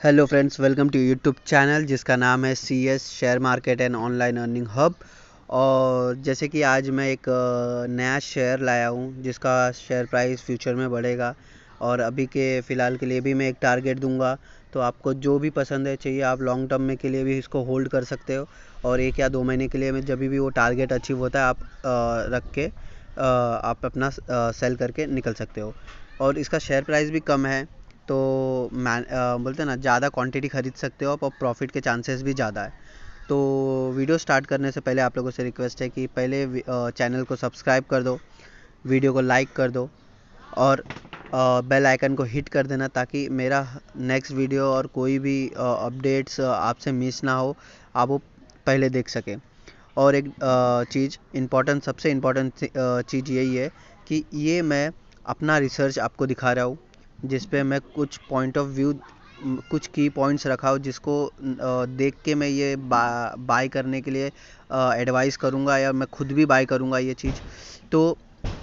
Hello friends, welcome to YouTube channel जिसका नाम है CS share market and online earning hub. और जैसे कि आज मैं एक नया शेयर लाया हूँ जिसका शेयर प्राइस फ्यूचर में बढ़ेगा। और अभी के फ़िलहाल के लिए भी मैं एक टारगेट दूंगा। तो आपको जो भी पसंद है चाहिए, आप लॉन्ग टर्म में के लिए भी इसको होल्ड कर सकते हो। और 1 या 2 महीने के लिए, मैं जब भी वो टारगेट अचीव होता है आप रख के आप अपना सेल करके निकल सकते हो। और इसका शेयर प्राइस भी कम है, तो बोलते हैं ना, ज़्यादा क्वांटिटी खरीद सकते हो आप और प्रॉफिट के चांसेस भी ज़्यादा है। तो वीडियो स्टार्ट करने से पहले आप लोगों से रिक्वेस्ट है कि पहले चैनल को सब्सक्राइब कर दो, वीडियो को लाइक कर दो और बेल आइकन को हिट कर देना, ताकि मेरा नेक्स्ट वीडियो और कोई भी अपडेट्स आपसे मिस ना हो, आप वो पहले देख सकें। और एक चीज़ इम्पॉर्टेंट, सबसे इम्पॉर्टेंट चीज़ यही है कि ये मैं अपना रिसर्च आपको दिखा रहा हूँ, जिस पे मैं कुछ पॉइंट ऑफ व्यू, कुछ की पॉइंट्स रखा हो, जिसको देख के मैं ये बाय करने के लिए एडवाइस करूँगा, या मैं खुद भी बाय करूँगा ये चीज़। तो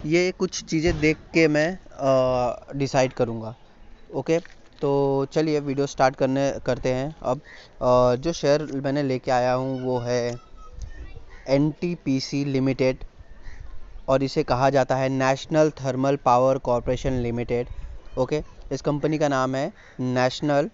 ये कुछ चीज़ें देख के मैं डिसाइड करूँगा। ओके, तो चलिए वीडियो स्टार्ट करते हैं अब। जो शेयर मैंने लेके आया हूँ वो है NTPC लिमिटेड, और इसे कहा जाता है national thermal power corporation limited. Okay, इस कंपनी का नाम है national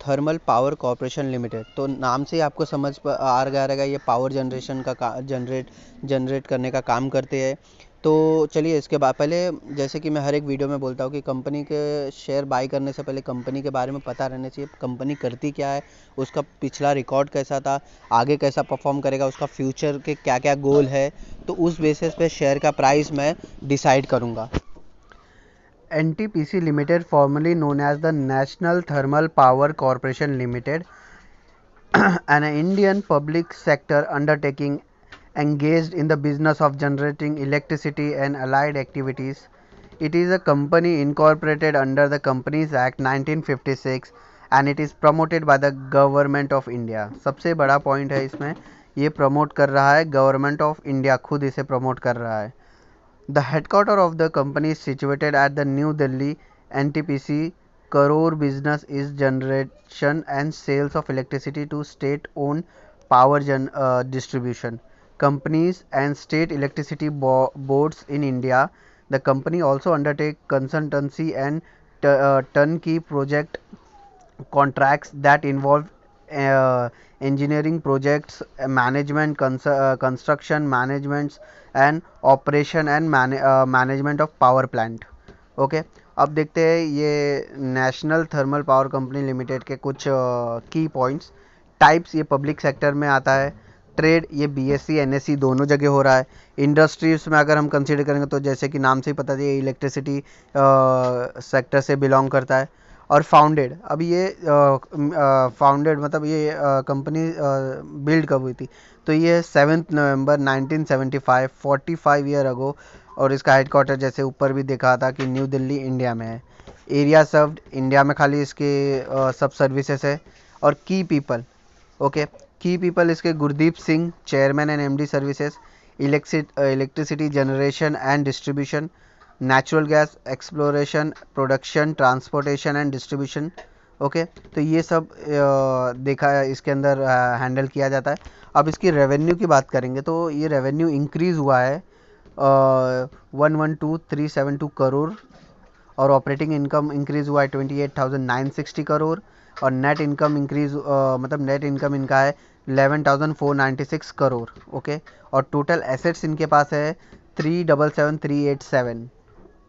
thermal power corporation limited. तो नाम से ही आपको समझ आ गया रहेगा, ये पावर जनरेशन का जनरेट करने का काम करते हैं। तो चलिए, इसके बाद पहले, जैसे कि मैं हर एक वीडियो में बोलता हूँ कि कंपनी के शेयर बाई करने से पहले कंपनी के बारे में पता रहना चाहिए, कंपनी करती क्या है, उसका पिछला रिकॉर्ड कैसा था, आगे कैसा परफॉर्म करेगा, उसका फ्यूचर के क्या क्या गोल है। तो उस बेसिस पे शेयर का प्राइस मैं डिसाइड करूँगा। NTPC Limited, formerly known as the National Thermal Power Corporation Limited, an Indian public sector undertaking engaged in the business of generating electricity and allied activities. It is a company incorporated under the Companies Act 1956 and it is promoted by the Government of India. सबसे बड़ा point है इसमें, ये promote कर रहा है government of India, खुद इसे प्रमोट कर रहा है। The headquarters of the company is situated at the New Delhi. NTPC core business is generation and sales of electricity to state-owned power distribution companies and state electricity boards in India. The company also undertakes consultancy and turnkey project contracts that involve engineering projects, management, construction managements and operation and management of power plant. Okay, अब देखते हैं ये national thermal power company limited के कुछ की points. Types, ये public sector में आता है। ट्रेड, ये BSc NSc दोनों जगह हो रहा है। इंडस्ट्रीज में अगर हम कंसीडर करेंगे तो जैसे कि नाम से ही पता है, ये इलेक्ट्रिसिटी सेक्टर से बिलोंग करता है। और फाउंडेड, अब ये फाउंडेड मतलब ये कंपनी बिल्ड कब हुई थी, तो ये 7 नवंबर 1975, 45 ईयर अगो। और इसका हेडक्वार्टर जैसे ऊपर भी देखा था कि न्यू दिल्ली इंडिया में है। एरिया सर्व्ड, इंडिया में खाली इसके सब सर्विसेज है। और की पीपल, ओके, की पीपल इसके Gurdeep Singh, chairman and MD services, electricity generation and distribution, natural gas exploration, production, transportation and distribution. Okay, तो ये सब देखा है इसके अंदर हैंडल किया जाता है। अब इसकी रेवेन्यू की बात करेंगे तो ये रेवेन्यू इंक्रीज़ हुआ है 112,372 करोड़। और ऑपरेटिंग इनकम इंक्रीज़ हुआ है 28,960 करोड़। और नेट इनकम इंक्रीज, मतलब नेट इनकम इनका है 11,496 करोड़। ओके, और टोटल एसेट्स इनके पास है 377,387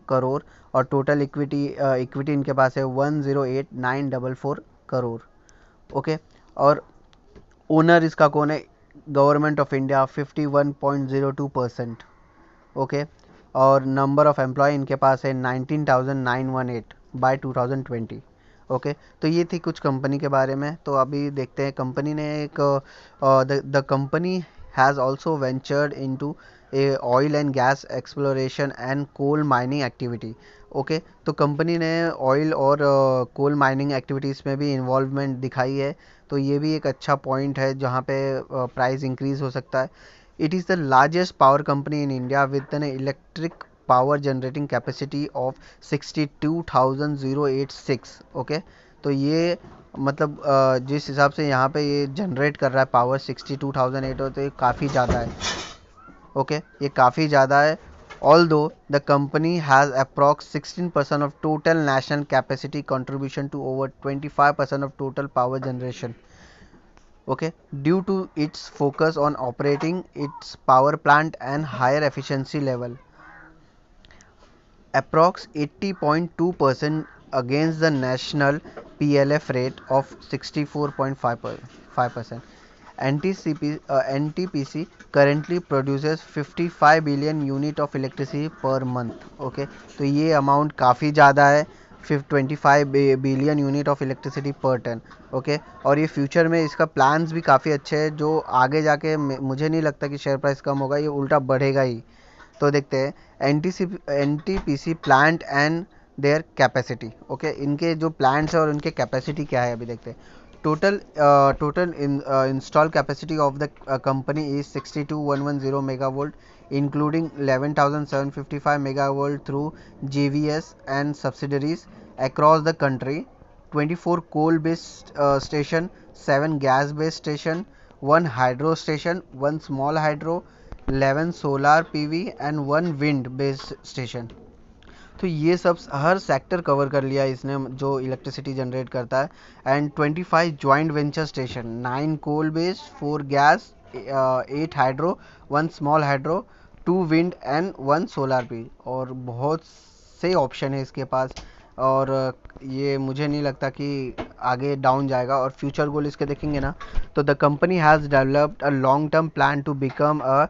करोड़। और टोटल इक्विटी इनके पास है 108,944 करोड़। ओके, और ओनर इसका कौन है, गवर्नमेंट ऑफ इंडिया 51.02%। ओके, और नंबर ऑफ एम्प्लॉय इनके पास है 19,918 बाय 2020। ओके, तो ये थी कुछ कंपनी के बारे में। तो अभी देखते हैं, कंपनी ने एक the company has also ventured into a oil and gas exploration and coal mining activity. Okay, तो कंपनी ने ऑयल और कोल माइनिंग एक्टिविटीज़ में भी इन्वॉल्वमेंट दिखाई है। तो ये भी एक अच्छा पॉइंट है जहाँ पे प्राइस इंक्रीज़ हो सकता है। It is the largest power company in India with an electric power generating capacity of 62,086. Okay, तो ये मतलब जिस हिसाब से यहाँ पे ये जनरेट कर रहा है पावर 62,800, तो ये काफ़ी ज़्यादा है। ओके, ये काफ़ी ज़्यादा है। Although the company has approx 16% of total national capacity contribution to over 25% of total power generation. Okay, due to its focus on operating its power plant and higher efficiency level, approx 80.2% against the national PLF rate of 64.5%. NTPC currently produces 55 billion unit of electricity per month. Okay, तो ये amount काफ़ी ज़्यादा है, 25 billion unit of electricity पर ton. Okay, और ये future में इसका प्लान्स भी काफ़ी अच्छे हैं, जो आगे जाके मुझे नहीं लगता कि शेयर प्राइस कम होगा, ये उल्टा बढ़ेगा ही। तो देखते हैं NTPC plant and their capacity. Okay, इनके जो प्लांट्स है और उनके कैपेसिटी क्या है अभी देखते हैं। Total installed capacity of the company is 62,110 megavolt, including 11,755 megavolt through GVS and subsidiaries across the country, 24 coal-based station, 7 gas-based station, 1 hydro station, 1 small hydro, 11 solar PV and 1 wind-based station। तो ये सब हर sector cover कर लिया इसने जो electricity generate करता है। And 25 joint venture station, 9 coal based, 4 gas, 8 hydro, 1 small hydro, 2 wind and 1 solar p. और बहुत से ऑप्शन है इसके पास, और ये मुझे नहीं लगता कि आगे डाउन जाएगा। और फ्यूचर गोल इसके देखेंगे ना, तो the company has developed a long term plan to become a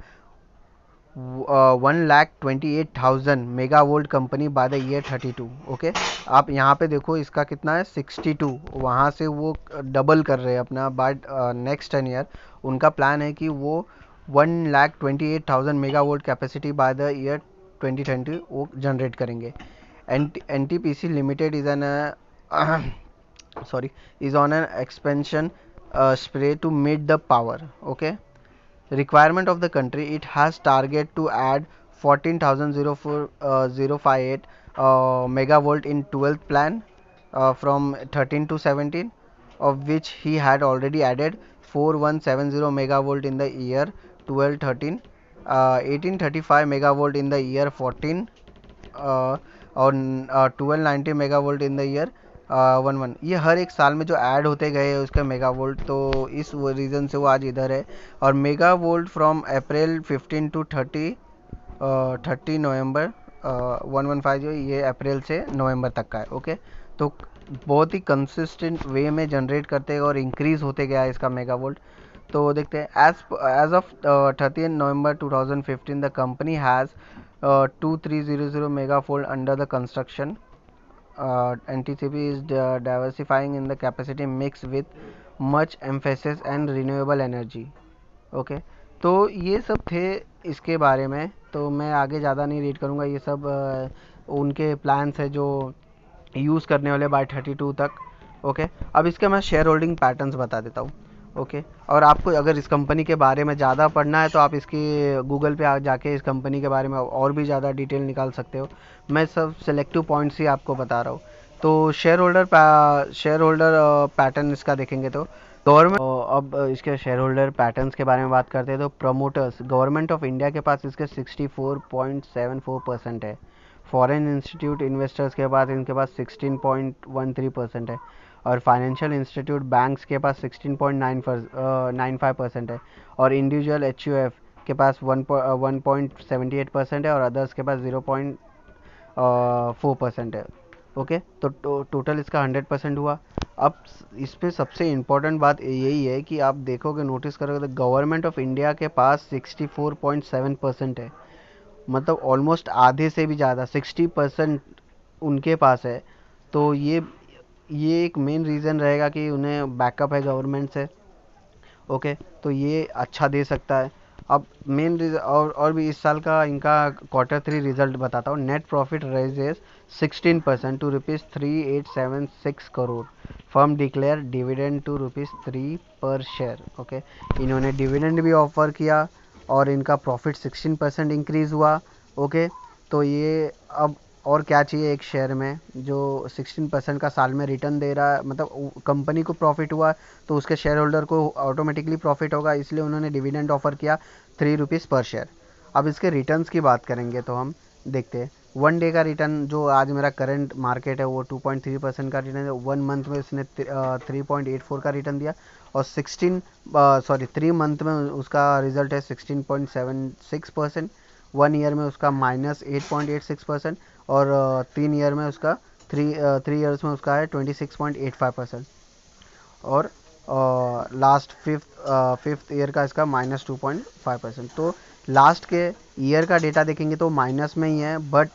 1,28,000 megavolt company by the year 32। Okay, आप यहाँ पे देखो इसका कितना है 62, वहाँ से वो डबल कर रहे हैं अपना बाय नेक्स्ट 10 ईयर। उनका प्लान है कि वो 1,28,000 megavolt capacity bye the year 2020 वो जनरेट करेंगे। NTPC limited is an is on an expansion spree to meet the power. Okay, requirement of the country. It has target to add 14,058 megavolt in 12th plan from 13 to 17, of which he had already added 4170 megavolt in the year 12-13, 1835 megavolt in the year 14, और 1290 megavolt in the year 11। ये हर एक साल में जो add होते गए हैं उसके मेगावोल्ट, तो इस रीज़न से वो आज इधर है। और मेगावोल्ट फ्रॉम अप्रैल 15 टू 30 नवंबर 115, जो ये अप्रैल से नवंबर तक का है। ओके, तो बहुत ही कंसिस्टेंट वे में जनरेट करते हैं और इंक्रीज़ होते गया है इसका मेगावोल्ट। तो देखते हैं as of 30 November 2015 the company has 2300 megafold under the construction. NTPC is diversifying in the capacity mix with much emphasis and renewable energy. Okay, तो ये सब थे इसके बारे में, तो मैं आगे ज़्यादा नहीं रीड करूँगा। ये सब उनके प्लान्स है जो यूज़ करने वाले बाय 32 तक। ओके, अब इसके मैं शेयर होल्डिंग पैटर्न्स बता देता हूँ। ओके, और आपको अगर इस कंपनी के बारे में ज़्यादा पढ़ना है तो आप इसकी गूगल पे जाके इस कंपनी के बारे में और भी ज़्यादा डिटेल निकाल सकते हो। मैं सब सेलेक्टिव पॉइंट्स ही आपको बता रहा हूँ। तो शेयर होल्डर पैटर्न इसका देखेंगे तो गवर्नमेंट, अब इसके शेयर होल्डर पैटर्न्स के बारे में बात करते हैं तो प्रमोटर्स, गवर्नमेंट ऑफ इंडिया के पास इसके 64.74% है। फॉरेन इंस्टीट्यूट इन्वेस्टर्स के पास इनके पास 16.13% है। और फाइनेंशियल इंस्टीट्यूट बैंक्स के पास 16.95% है। और इंडिविजुअल HUF के पास 1.78% है, और अदर्स के पास 0.4% है। ओके, तो टोटल इसका 100% हुआ। अब इस पे सबसे इम्पोर्टेंट बात यही है कि आप देखोगे, नोटिस करोगे तो गवर्नमेंट ऑफ इंडिया के पास 64.7% है, मतलब ऑलमोस्ट आधे से भी ज़्यादा 60% उनके पास है। तो ये एक मेन रीज़न रहेगा कि उन्हें बैकअप है गवर्नमेंट से। ओके, तो ये अच्छा दे सकता है। अब मेन रीज़न और भी इस साल का इनका Q3 रिजल्ट बताता हूँ। Net profit rises 16% to ₹3876 crore. Firm declare dividend to ₹3 per share. Okay, इन्होंने डिविडेंड भी ऑफर किया और इनका प्रॉफिट 16% इंक्रीज़ हुआ। ओके, तो ये अब और क्या चाहिए एक शेयर में जो 16% का साल में रिटर्न दे रहा है, मतलब कंपनी को प्रॉफिट हुआ तो उसके शेयर होल्डर को ऑटोमेटिकली प्रॉफिट होगा, इसलिए उन्होंने डिविडेंड ऑफर किया 3 रुपीज़ पर शेयर। अब इसके रिटर्न्स की बात करेंगे तो हम देखते हैं वन डे का रिटर्न जो आज मेरा करंट मार्केट है वो 2.3% का रिटर्न है। 1 मंथ में उसने 3.84 का रिटर्न दिया, और 3 मंथ में उसका रिजल्ट है 16.76%। 1 ईयर में उसका -8.86%, और 3 ईयर में उसका 3 ईयर्स में उसका है 26.85%, और लास्ट फिफ्थ ईयर का इसका -2.5%। तो लास्ट के ईयर का डेटा देखेंगे तो माइनस में ही है, बट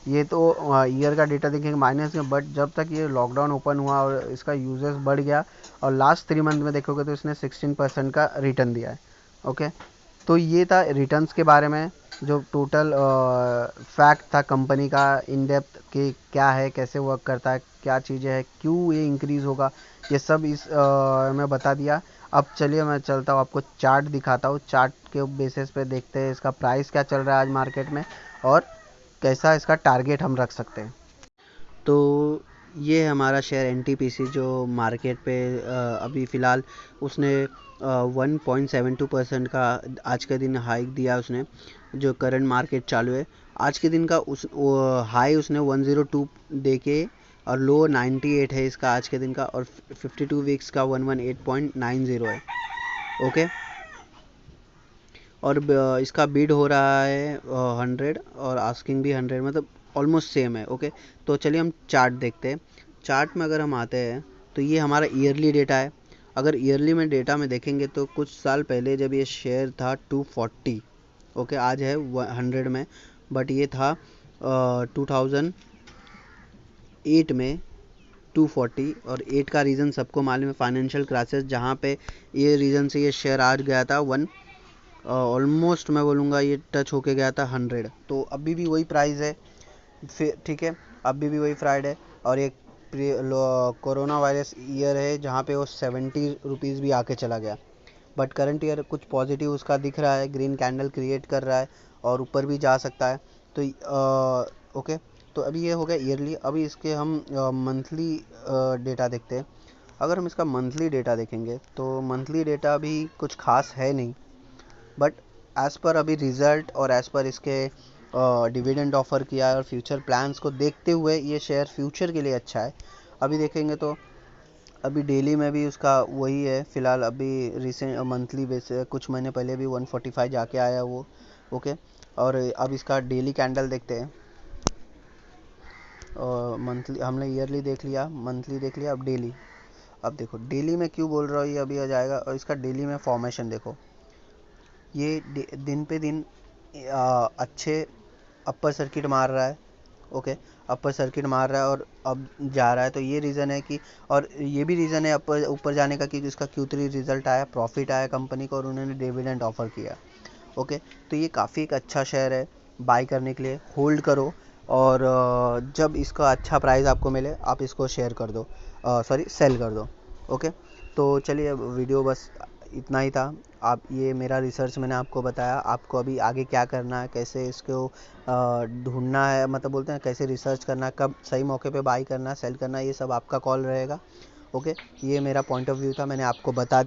ये तो ईयर का डेटा देखेंगे माइनस में, बट जब तक ये लॉकडाउन ओपन हुआ और इसका यूजेस बढ़ गया, और लास्ट 3 मंथ में देखोगे तो इसने 16% का रिटर्न दिया है। ओके, तो ये था रिटर्न्स के बारे में, जो टोटल फैक्ट था कंपनी का इन डेप्थ कि क्या है, कैसे वर्क करता है, क्या चीज़ें हैं, क्यों ये इंक्रीज़ होगा, ये सब इस मैं बता दिया। अब चलिए मैं चलता हूँ, आपको चार्ट दिखाता हूँ। चार्ट के बेसिस पे देखते हैं इसका प्राइस क्या चल रहा है आज मार्केट में, और कैसा इसका टारगेट हम रख सकते हैं। तो ये हमारा शेयर एनटीपीसी जो मार्केट पे अभी फ़िलहाल उसने 1.72% का आज के दिन हाइक दिया उसने, जो करंट मार्केट चालू है आज के दिन का। उस हाई उसने 102 दे के, और लो 98 है इसका आज के दिन का, और 52 वीक्स का 118.90 है। ओके, और इसका बिड हो रहा है 100, और आस्किंग भी 100, मतलब ऑलमोस्ट सेम है। ओके, तो चलिए हम चार्ट देखते हैं। चार्ट में अगर हम आते हैं तो ये हमारा ईयरली डेटा है। अगर ईयरली में डेटा में देखेंगे तो कुछ साल पहले जब ये शेयर था 240, ओके, आज है 100 में, बट ये था 2008 में 240, और 8 का रीज़न सबको मालूम है, फाइनेंशियल क्राइसिस, जहाँ पे ये रीज़न से ये शेयर आज गया था ऑलमोस्ट मैं बोलूँगा ये टच होके गया था 100। तो अभी भी वही प्राइस है, फिर ठीक है, अभी भी वही प्राइस है, और एक कोरोना वायरस ईयर है जहाँ पे वो 70 रुपीज़ भी आके चला गया, बट करंट ईयर कुछ पॉजिटिव उसका दिख रहा है, ग्रीन कैंडल क्रिएट कर रहा है, और ऊपर भी जा सकता है। तो ओके, तो अभी ये हो गया ईयरली। अभी इसके हम मंथली डेटा देखते हैं। अगर हम इसका मंथली डेटा देखेंगे तो मंथली डेटा भी कुछ खास है नहीं, बट एज़ पर अभी रिज़ल्ट और एज़ पर इसके डिविडेंड ऑफर किया है और फ्यूचर प्लान्स को देखते हुए ये शेयर फ्यूचर के लिए अच्छा है। अभी देखेंगे तो अभी डेली में भी उसका वही है फ़िलहाल, अभी रिसेंट मंथली बेस कुछ महीने पहले भी 145 जाके आया वो। ओके, और अब इसका डेली कैंडल देखते हैं। मंथली हमने ईयरली देख लिया, मंथली देख लिया, अब डेली। अब देखो डेली में क्यों बोल रहा हूँ, ये अभी आ जाएगा। और इसका डेली में फॉर्मेशन देखो, ये दिन पे दिन अच्छे अपर सर्किट मार रहा है। ओके, अपर सर्किट मार रहा है और अब जा रहा है, तो ये रीज़न है कि, और ये भी रीज़न है ऊपर ऊपर जाने का कि इसका Q3 रिजल्ट आया, प्रॉफिट आया कंपनी को, और उन्होंने डिविडेंड ऑफर किया। ओके, तो ये काफ़ी एक अच्छा शेयर है बाई करने के लिए, होल्ड करो, और जब इसका अच्छा प्राइस आपको मिले आप इसको शेयर कर दो, सॉरी सेल कर दो। ओके, तो चलिए वीडियो बस इतना ही था। आप ये मेरा रिसर्च मैंने आपको बताया, आपको अभी आगे क्या करना है, कैसे इसको ढूंढना है, मतलब बोलते हैं कैसे रिसर्च करना है, कब सही मौके पे बाई करना है, सेल करना है, ये सब आपका कॉल रहेगा। ओके, ये मेरा पॉइंट ऑफ व्यू था, मैंने आपको बता दिया।